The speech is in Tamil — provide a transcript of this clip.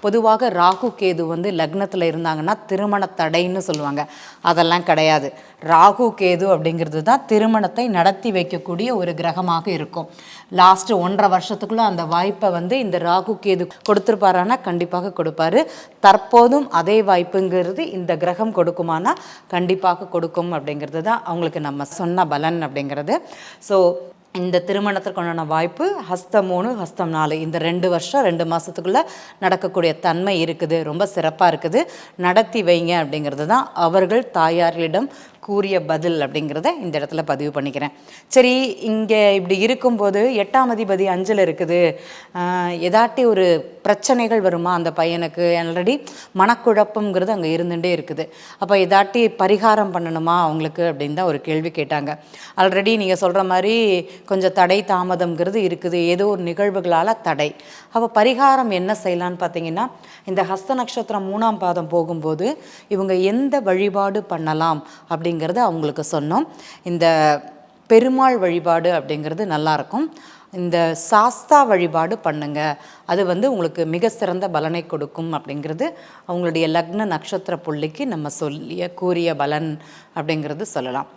பொதுவாக ராகு கேது லக்னத்தில் இருந்தாங்கன்னா திருமண தடைன்னு சொல்லுவாங்க. அதெல்லாம் கிடையாது. ராகு கேது அப்படிங்கிறது தான் திருமணத்தை நடத்தி வைக்கக்கூடிய ஒரு கிரகமாக இருக்கும். லாஸ்ட் 1.5 வருஷத்துக்குள்ள அந்த வாய்ப்பை இந்த ராகு கேது கொடுத்துருப்பாரானா கண்டிப்பாக கொடுப்பாரு. தற்போதும் அதே வாய்ப்புங்கிறது இந்த கிரகம் கொடுக்குமானா கண்டிப்பாக கொடுக்கும் அப்படிங்கிறது தான் அவங்களுக்கு நம்ம சொன்ன பலன் அப்படிங்கிறது. ஸோ இந்த திருமணத்திற்கான வாய்ப்பு ஹஸ்தம் 3 ஹஸ்தம் 4 இந்த 2 வருஷம் 2 மாதத்துக்குள்ளே நடக்கக்கூடிய தன்மை இருக்குது. ரொம்ப சிறப்பாக இருக்குது. நடத்தி வைங்க அப்படிங்கிறது தான் அவர்கள் தாயார்களிடம் கூறிய பதில் அப்படிங்கிறத இந்த இடத்துல பதிவு பண்ணிக்கிறேன். சரி, இங்கே இப்படி இருக்கும்போது 8ஆம் அதிபதி 5ல் இருக்குது. ஏதாட்டி ஒரு பிரச்சனைகள் வருமா அந்த பையனுக்கு? ஆல்ரெடி மனக்குழப்பங்கிறது அங்கே இருந்துகிட்டே இருக்குது. அப்போ ஏதாட்டி பரிகாரம் பண்ணணுமா அவங்களுக்கு அப்படின்னு தான் ஒரு கேள்வி கேட்டாங்க. ஆல்ரெடி நீங்கள் சொல்கிற மாதிரி கொஞ்சம் தடை தாமதம்ங்கிறது இருக்குது. ஏதோ ஒரு நிகழ்வுகளால் தடை. அப்போ பரிகாரம் என்ன செய்யலான்னு பார்த்தீங்கன்னா, இந்த ஹஸ்த நட்சத்திரம் 3ஆம் பாதம் போகும்போது இவங்க எந்த வழிபாடு பண்ணலாம் அப்படிங்கிறத அவங்களுக்கு சொன்னோம். இந்த பெருமாள் வழிபாடு அப்படிங்கிறது நல்லாயிருக்கும். இந்த சாஸ்தா வழிபாடு பண்ணுங்க. அது உங்களுக்கு மிக சிறந்த பலனை கொடுக்கும் அப்படிங்கிறது அவங்களுடைய லக்ன நட்சத்திர புள்ளிக்கு நம்ம கூறிய பலன் அப்படிங்கிறது சொல்லலாம்.